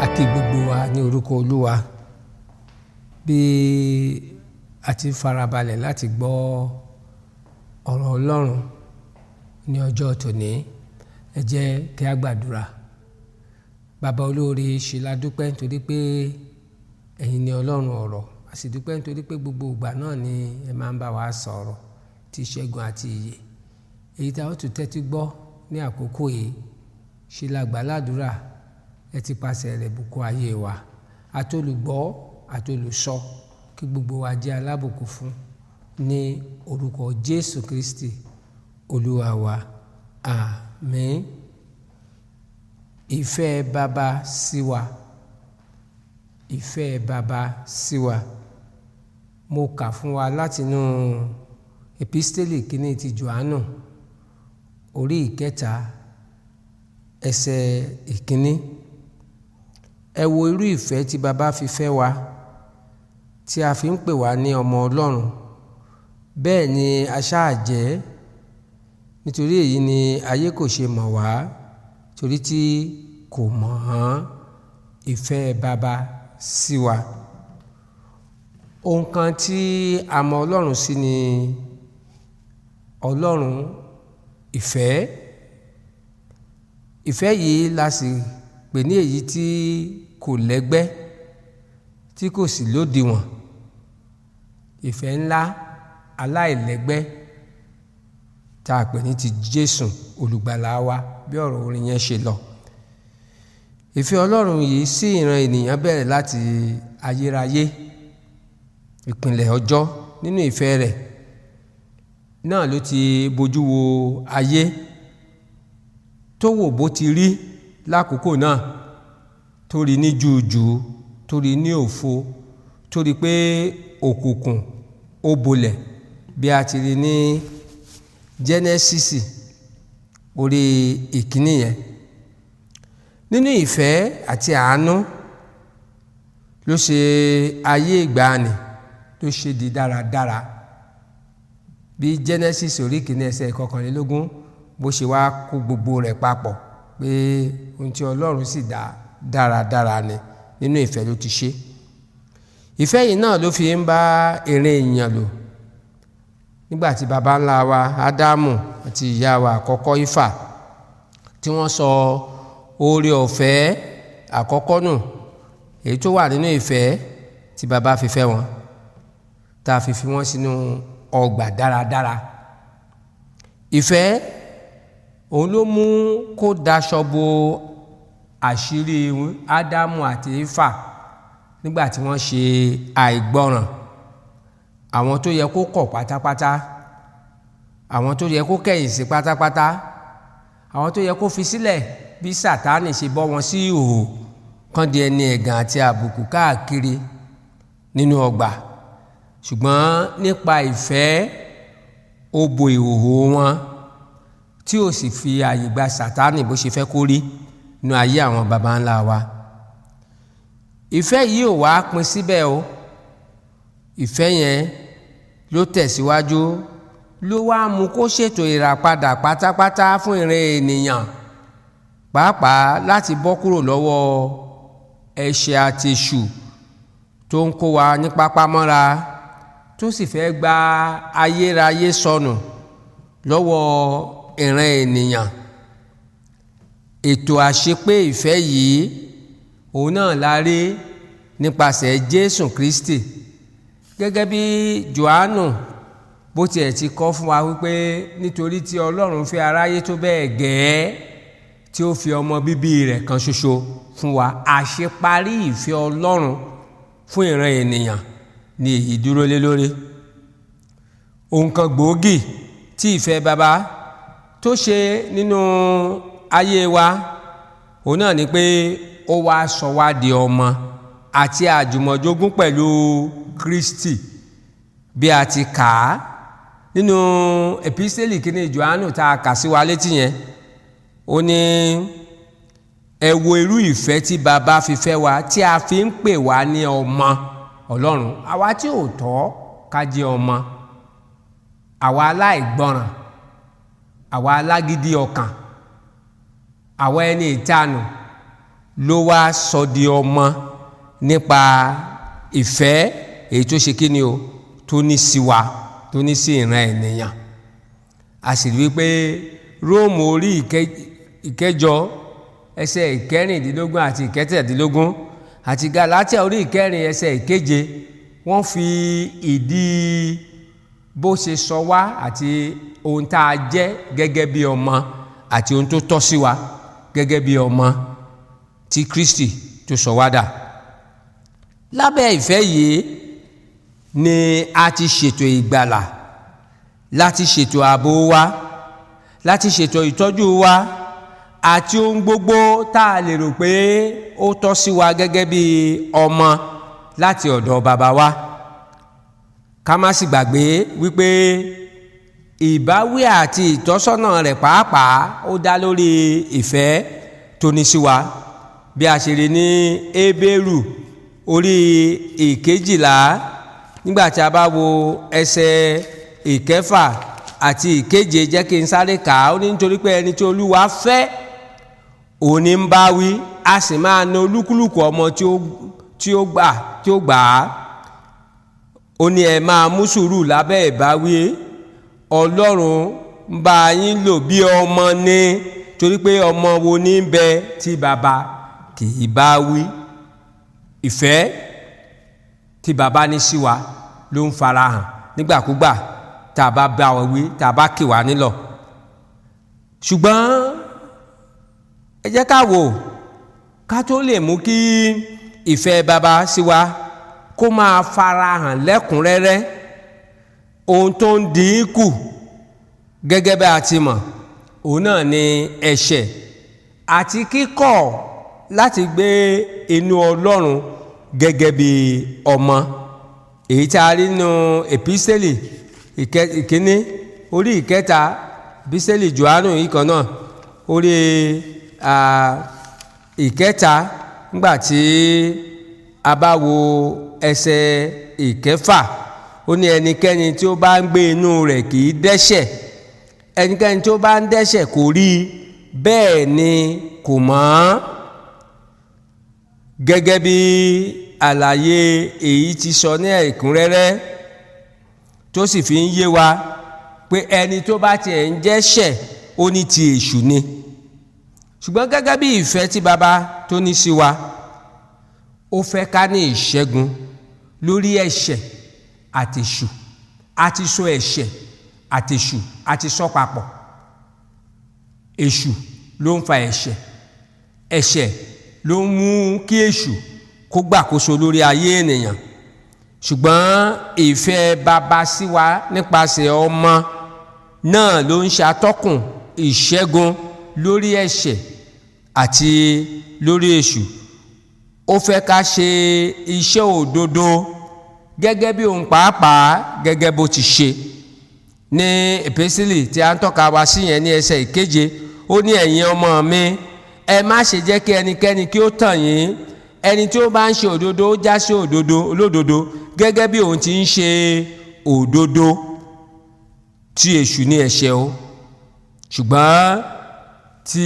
A kí gbogbo wa ní orúkọ Olúwa bí a ti farabalẹ̀ láti gbọ́ ọ̀rọ̀ Ọlọ́run ní ọjọ́ tòní. Ẹ jẹ́ kí a gbàdúrà. Bàbá olóore, ṣe la dúpẹ́ nítorí pé ẹ̀yin ni Ọlọ́run ọ̀rọ̀, a sì dúpẹ́ nítorí pé gbogbo ìgbà náà ni ẹ máa ń bá wa sọ̀rọ̀ tí ìṣẹ́gun àti ìyè. Èyí tá ó tún tẹ́tí gbọ́ ní àkókò yìí, ṣe la gbà ládùúrà, ẹ ti pàṣẹ rẹ̀ bùkún ayé wa, àtolùgbọ́ àtolùsọ, kí gbogbo wa jẹ́ alábùkún fún ní orúkọ Jésù Kristi Olúwa wa. Àmín. Ìfẹ́ bàbá sí wa. Ìfẹ́ bàbá sí wa. Mo kà fún wa látinú episteli kìíní ti Jòhánù orí 3 ẹsẹ̀ 1. Ẹ wo irú ìfẹ́ tí bàbá fi fẹ́ wa, tí a fi ń pè wá ní ọmọ Ọlọ́run. Bẹ́ẹ̀ ni a ṣáà jẹ́. Nítorí èyí ni ayé kò ṣe mọ̀ wá, torí tí kò mọ̀ ọ́n. Ìfẹ́ bàbá sí wa. Ohun kan tí a mọ̀ Ọlọ́run sí ni Ọlọ́run ìfẹ́. Ìfẹ́ yìí la sì pè ní èyí tí kò lẹ́gbẹ́, tí kò sì lódiwọ̀n. Ìfẹ́ ńlá aláìlẹ́gbẹ́ tá a pè ní ti Jésù olùgbàlà wa, bí ọ̀rọ̀ orin yẹn ṣe lọ. Ìfẹ́ Ọlọ́run yìí sí ìran ènìyàn bẹ̀rẹ̀ láti ayérayé. Ìpìlẹ̀ ọjọ́ nínú ìfẹ́ rẹ̀ náà ló ti bojú wo ayé, tó wò bó ti rí lákòókò náà, tó rí ní jùjù, tó rí ní òfo, tó rí pé òkùnkùn ó bolẹ̀, bí a ti rí ní Genesis orí 1 yẹn. Nínú ìfẹ́ àti àánú ló ṣe ayé ìgbàanì, ló ṣe di dáradára. Bí Genesis orí 1 ẹsẹ̀ 21 bó ṣe wá kó gbogbo rẹ̀ papọ̀ pé ohun tí Ọlọ́run sì dá dáradára ni, nínú ìfẹ́ ló ti ṣe. Ìfẹ́ yìí náà ló fi ń bá ìran èèyàn lò nígbàtí baba ńlá wa Ádámù àti ìyá wa àkọ́kọ́ Ifá, tí wọ́n sọ oore ọ̀fẹ́ àkọ́kọ́ nù, èyí tó wà nínú ìfẹ́ tí baba fi fẹ́ wọn, tá a fi wọ́n sínú ọgbà dáradára. Ìfẹ́ òun ló mú kó daṣọ bo àṣírí Ádámù àti Ifá nígbà tí wọ́n ṣe àìgbọràn. Àwọn tó yẹ kó kọ̀ pátápátá, àwọn tó yẹ kó kẹ̀yìn sí pátápátá, àwọn tó yẹ kó fi sílẹ̀ bí Sátánì ṣe bọ́ wọn sí ìhòhò, kán di ẹni ẹ̀gàn àti àbùkù káàkiri nínú ọgbà. Ṣùgbọ́n nípa ìfẹ́, ó bo ìhòhò wọn, tí ó sì fi àyè gba Sátánì bó ṣe fẹ́ kó rí nínú ayé àwọn baba ńlá wa. Ìfẹ́ yìí ò wá pin síbẹ̀ o. Ìfẹ́ yẹn ló tẹ̀síwájú, ló wá mú kó ṣètò ìràpadà pátápátá fún ìran ènìyàn, pàápàá láti bọ́ kúrò lọ́wọ́ ẹ̀ṣẹ̀ àti èṣù tó ń kó wa ní pápámọ́ra, tó sì fẹ́ gba ayérayé sọnù lọ́wọ́ ìran ènìyàn. Ètò àṣepé ìfẹ́ yìí òun náà la rí nípasẹ̀ Jésù Kristi. Gẹ́gẹ́ bí Jòhánù bó tiẹ̀ ti kọ́ fún wa wípé nítorí tí Ọlọ́run fẹ́ aráyé tó bẹ́ẹ̀ gẹ́ẹ́ tí ó fi ọmọ bíbí rẹ̀ kan ṣoṣo fún wa. Àṣeparí ìfẹ́ Ọlọ́run fún ìran ènìyàn ni èyí dúró lé lórí. Ohun kan gbòógì tí ìfẹ́ baba tó ṣe nínú ayé wa, òun náà ni pé ó wá sọ wá di ọmọ àti àjùmọ̀jogún pẹ̀lú Kristi, bí a ti kà á nínú episteli kìíní Jòhánù tá a kà sí wa létí yẹn. Ó ní ẹ wo irú ìfẹ́ tí baba fi fẹ́ wa, tí a fi ń pè wá ní ọmọ Ọlọ́run. Àwa tí ò tọ́ ká jẹ́ ọmọ, àwa aláìgbọràn, àwa alágídí ọkàn, àwa ẹni ìtanù, ló wá sọ di ọmọ nípa ìfẹ́ èyí tó ṣe kíni o tó ní sí wa, tó ní sí ìran ènìyàn. A sì rí pé Róòmù orí ìkẹjọ ẹsẹ̀ ìkẹrìndínlógún àti ìkẹtẹ̀dínlógún àti Gálátíà orí ìkẹrin ẹsẹ̀ ìkeje wọ́n fi ìdí bó ṣe sọ wá àti ohun tá a jẹ́ gẹ́gẹ́ bí ọmọ àti ohun tó tọ́ sí wa gẹ́gẹ́ bí ọmọ tí Kristi tó sọ wá dà. Lábẹ́ ìfẹ́ yìí ni a ti ṣètò ìgbàlà, láti ṣètò ààbò wa, láti ṣètò ìtọ́jú wa àti ohun gbogbo tá a lè rò pé ó tọ́ sí wa gẹ́gẹ́ bí ọmọ láti ọ̀dọ̀ bàbá wa. Ká má sì gbàgbé wípé ìbáwí àti ìtọ́sọ́nà rẹ̀ pàápàá ó dá lórí ìfẹ́ tó ní sí wa, bí a ṣe rí ní Hébérù orí ìkejìlá nígbà tí a bá wo ẹsẹ̀ ìkẹfà àti ìkeje. Jẹ́ kí n sáré kà á. Ó ní nítorí pé ẹni tí Olúwa fẹ́ òun ní ń bá wí, a sì máa na olúkúlùkù ọmọ tí ó gbà á. Ó ní ẹ máa mú sùúrù lábẹ́ ìbáwí, Ọlọ́run ń bá yín lò bí ọmọ ní, torí pé ọmọ wo ní ń bẹ tí bàbá kì í bá wí. Ìfẹ́ tí bàbá ní sí wa ló ń farahàn nígbàkúgbà tá a bá bá wọn wí, tá a bá kì wá nílọ̀. Ṣùgbọ́n ẹ jẹ́ ká wò ká tó lè mú kí ìfẹ́ bàbá sí wa kó máa farahàn lẹ́kùnrẹ́rẹ́, ohun tó ń dín kù gẹ́gẹ́ bí a ti mọ̀ òun náà ni ẹ̀ṣẹ̀ àti kíkọ̀ láti gbé inú Ọlọ́run gẹ́gẹ́ bí ọmọ. Èyí tí a rí nínú èpísẹ́lì ìkíní orí ìkẹta, èpísẹ́lì Jòhánù yìí kan náà orí ìkẹta nígbà tí a bá wo ẹsẹ̀ ìkẹfà. Ó ní ẹnikẹ́ni tí ó bá ń gbé inú rẹ̀ kì í dẹ́ṣẹ̀, ẹnikẹ́ni tí ó bá ń dẹ́ṣẹ̀ kò rí bẹ́ẹ̀ ni kò mọ̀. Gẹ́gẹ́ bí àlàyé èyí ti sọ ní ẹ̀kúnrẹ́rẹ́ tó sì fi ń yé wa pé ẹni tó bá tiẹ̀ ń dẹ́ṣẹ̀ ó ní ti èṣù ni. Ṣùgbọ́n gẹ́gẹ́ bí ìfẹ́ tí bàbá tó ní sí wa, ó fẹ́ ká ní ìṣẹ́gun lórí ẹ̀ṣẹ̀ àti èṣù. Àti sọ ẹ̀ṣẹ̀ àti èṣù àti sọ papọ̀. Èṣù ló ń fa ẹ̀ṣẹ̀, ẹ̀ṣẹ̀ ló ń mú kí èṣù kó gbàkóso lórí ayé ènìyàn. Ṣùgbọ́n ìfẹ́ bàbá sí wa nípasẹ̀ ọmọ náà ló ń ṣàtọ́kùn ìṣẹ́gun lórí ẹ̀ṣẹ̀ àti lórí èṣù. Ó fẹ́ ká ṣe iṣẹ́ òdodo gẹ́gẹ́ bí òun pàápàá gẹ́gẹ́ bó ti ṣe. Ní èpísílì tí a ń tọ́ka wa sí yẹn ní ẹsẹ̀ ìkeje, ó ní ẹ̀yin ọmọ mi, ẹ má ṣe jẹ́ kí ẹnikẹ́ni kí ó tàn yín. Ẹni tí ó bá ń ṣe òdodo ó já sí olódodo gẹ́gẹ́ bí òun ti ń ṣe òdodo. Tí èṣù ní ẹ̀ṣẹ̀ o, ṣùgbọ́n tí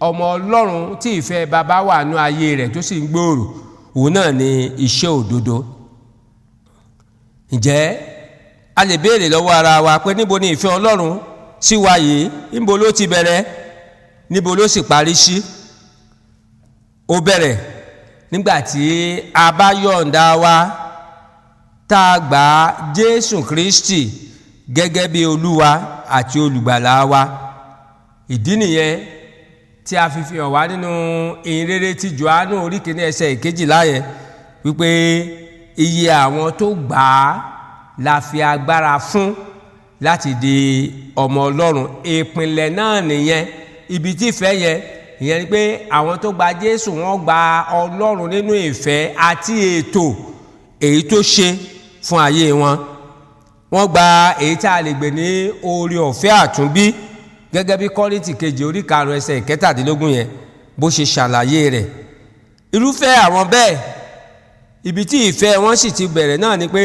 ọmọ Ọlọ́run tí ìfẹ́ bàbá wà nú ayé rẹ̀ tó sì ń gbòòrò, òun náà ni iṣẹ́ òdodo. Ǹjẹ́ a lè béèrè lọ́wọ́ ara wa pé níbo ni ìfẹ́ Ọlọ́run sí wa yìí, níbo ló ti bẹ̀rẹ̀, níbo ló sì parí sí? Ó bẹ̀rẹ̀ nígbàtí a bá yọ̀ǹda wa tá a gbà Jésù Kristi gẹ́gẹ́ bí Olúwa àti olùgbàlà wa. Ìdí nìyẹn tí a fi hàn wá nínú ìhìnrere ti Jòhánù orí kìíní ẹsẹ̀ ìkejìlá yẹn wípé iye àwọn tó gbà á la fi agbára fún láti di ọmọ Ọlọ́run. Ìpìnlẹ̀ náà nìyẹn, ibi tí ìfẹ́ yẹn ìyẹn ni pé àwọn tó gba Jésù wọ́n gba Ọlọ́run nínú ìfẹ́ àti ètò èyí tó ṣe fún ayé wọn. Wọ́n gba èyí tí a lè gbé ní oore ọ̀fẹ́ àtúnbí gẹ́gẹ́ bí Kọ́ríńtì kejì orí 5 ẹsẹ̀ 17 yẹn bó ṣe ṣàlàyé rẹ̀. Irúfẹ́ àwọn bẹ́ẹ̀, ibi tí ìfẹ́ wọn sì ti bẹ̀rẹ̀ náà ni pé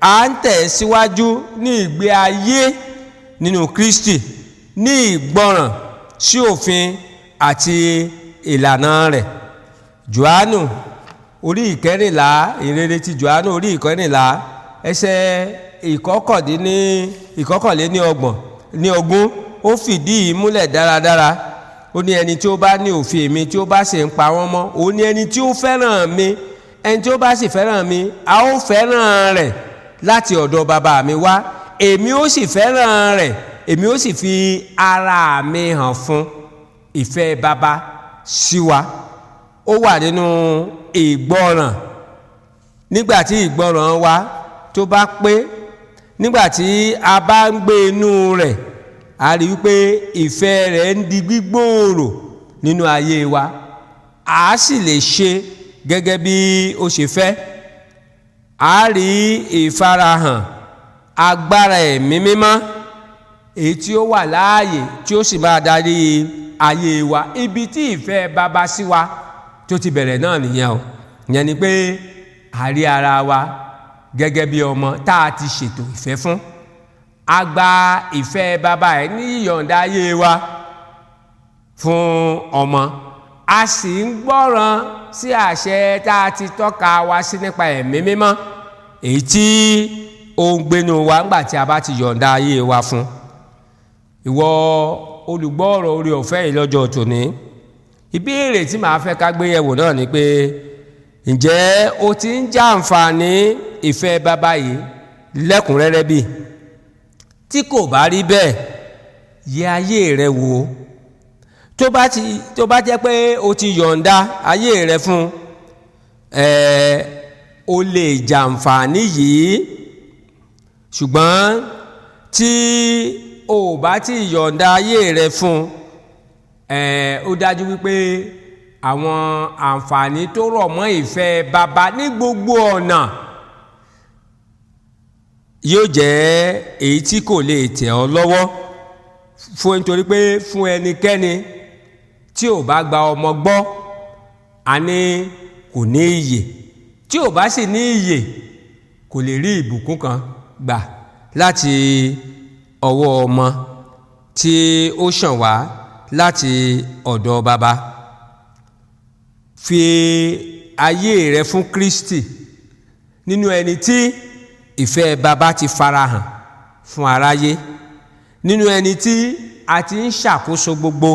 à ń tẹ̀ síwájú ní ìgbé ayé nínú Kristi, ní ìgbọràn sí òfin àti ìlànà rẹ̀. Jòhánù orí ìkẹrìnlá, ìrere ti Jòhánù orí ìkẹrìnlá ẹsẹ̀ ìkọkànléníogún ó fìdí yìí múlẹ̀ dáradára. Ó ní ẹni tí ó bá ní òfin mi tí ó bá sì ń pa wọ́n mọ́, ó ní ẹni tí ó fẹ́ràn mi, ẹni tí ó bá sì fẹ́ràn mi a ó fẹ́ràn rẹ̀ láti ọ̀dọ̀ bàbá mi wá, èmi ó sì fẹ́ràn rẹ̀, èmi ó sì fi ara mi hàn fún. Ìfẹ́ bàbá sí wa ó wà nínú ìgbọràn. Nígbàtí ìgbọràn wa tó bá pé, nígbàtí a bá ń gbé inú rẹ̀, a rí wípé ìfẹ́ rẹ̀ ń di gbígbòòrò nínú ayé wa, a sì lè ṣe gẹ́gẹ́ bí ó ṣe fẹ́. A rí ìfarahàn agbára ẹ̀mí mímọ́ èyí tí ó wà láàyè tí ó sì máa darí ayé wa. Ibi tí ìfẹ́ bàbá sí wa tó ti bẹ̀rẹ̀ náà nìyẹn o. Ìyẹn ni pé a rí ara wa gẹ́gẹ́ bí ọmọ tá a ti ṣètò ìfẹ́ fún. A gba ìfẹ́ bàbá ẹ̀ ní ìyọ̀ǹda ayé wa fún ọmọ, a sì ń gbọ́ràn sí àṣẹ tá a ti tọ́ka wa sí nípa ẹ̀mí mímọ́ èyí tí ó ń gbénu wa ńgbà tí a bá ti yọ̀ǹda ayé wa fún. Ìwọ olùgbọ́ ọ̀rọ̀ orí ọ̀fẹ́ yìí lọ́jọ́ tòní, ìbéèrè tí màá fẹ́ ká gbé yẹ̀wò náà ni pé ǹjẹ́ o ti ń jàǹfààní ìfẹ́ bàbá yìí lẹ́kùnrẹ́rẹ́ bí? Tí kò bá rí bẹ́ẹ̀, yẹ ayé rẹ wò. Tó bá jẹ́ pé o ti yọ̀ǹda ayé rẹ fún, o lè jàǹfààní yìí. Ṣùgbọ́n tí o bá ti yọ̀ǹda ayé rẹ fún, ó dájú wípé àwọn àǹfààní tó rọ̀ mọ́ ìfẹ́ bàbá ní gbogbo ọ̀nà yóò jẹ́ èyí tí kò lè tẹ̀ ọ́ lọ́wọ́. Nítorí pé fún ẹnikẹ́ni tí ò bá gba ọmọ gbọ́, a ní kò ní ìyè. Tí ò bá sì ní ìyè, kò lè rí ìbùkún kan gbà láti ọwọ́ ọmọ tí ó ṣàn wá láti ọ̀dọ̀ bàbá. Fi ayé rẹ fún Kristi nínú ẹni tí ìfẹ́ bàbá ti farahàn fún aráyé, nínú ẹni tí a ti ń ṣàkóso gbogbo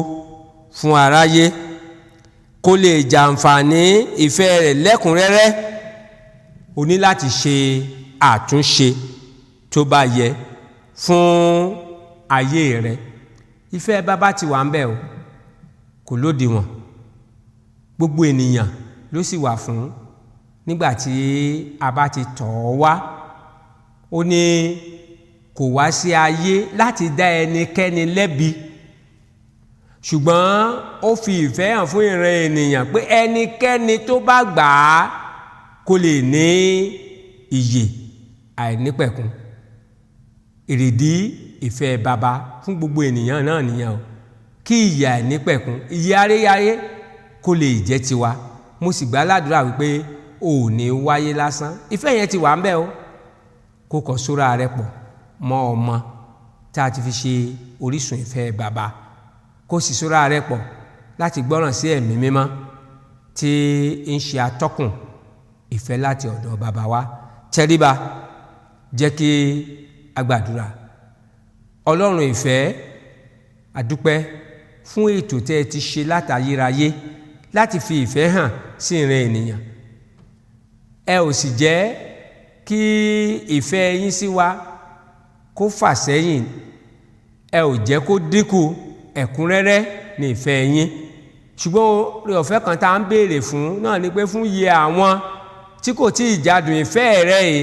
fún aráyé. Kó lè jàǹfààní ìfẹ́ rẹ̀ lẹ́kùnrẹ́rẹ́, o ní láti ṣe àtúnṣe tó bá yẹ fún ayé rẹ. Ìfẹ́ bàbá ti wà ń bẹ̀ o, kò lódiwọ̀n, gbogbo ènìyàn ló sì wà fún nígbàtí a bá ti tọ̀ ọ́ wá. Ó ní kò wá sí ayé láti dá ẹnikẹ́ni lẹ́bi, ṣùgbọ́n ó fi ìfẹ́ hàn fún ìran ènìyàn pé ẹnikẹ́ni tó bá gbà á kó lè ní ìyè àìnípẹ̀kun. Èrèdí ìfẹ́ bàbá fún gbogbo ènìyàn náà nìyẹn o, kí ìyè àìnípẹ̀kun, ìyè aréyáyé kó lè jẹ́ tiwa. Mo sì gbà ládùúrà wípé ò ní wáyé lásán. Ìfẹ́ yẹn ti wà ń bẹ̀ o. Kó kọ sóra rẹ pọ̀ mọ́ ọmọ tá a ti fi ṣe orísun ìfẹ́ bàbá. Kó sì sóra rẹ pọ̀ láti gbọ́ràn sí ẹ̀mí mímọ́ tí ń ṣe atọ́kùn ìfẹ́ láti ọ̀dọ̀ bàbá wa. Tẹríba, jẹ́ kí a gbàdúrà. Ọlọ́run ìfẹ́, a dúpẹ́ fún ètò tẹ́ ẹ ti ṣe látayérayé láti fi ìfẹ́ hàn sí ìran ènìyàn. Ẹ ò sì jẹ́ kí ìfẹ́ yín sí wa kó fà sẹ́yìn, ẹ ò jẹ́ kó dínkù, ẹ̀kúnrẹ́rẹ́ ní ìfẹ́ yín. Ṣùgbọ́n oore ọ̀fẹ́ kan tá à ń béèrè fún náà ni pé fún iye àwọn tí kò tí ì jádùn ìfẹ́ rẹ yìí,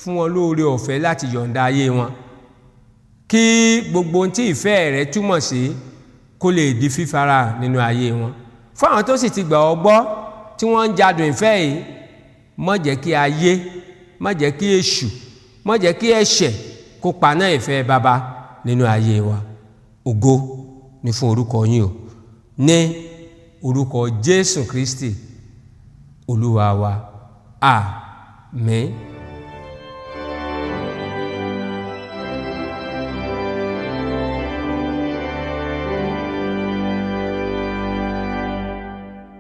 fún wọn lóore ọ̀fẹ́ láti yọ̀ǹda ayé wọn, kí gbogbo ohun tí ìfẹ́ rẹ túmọ̀ sí kó lè di fífara nínú ayé wọn. Fún àwọn tó sì ti gbà ọ́ gbọ́ tí wọ́n ń jádùn ìfẹ́ yìí, má jẹ́ kí ayé, má jẹ́ kí èṣù, má jẹ́ kí ẹ̀ṣẹ̀ kó paná ìfẹ́ bàbá nínú ayé wa. Ògo ni fún orúkọ yín o, ní orúkọ Jésù Kristi Olúwa wa. Àmín.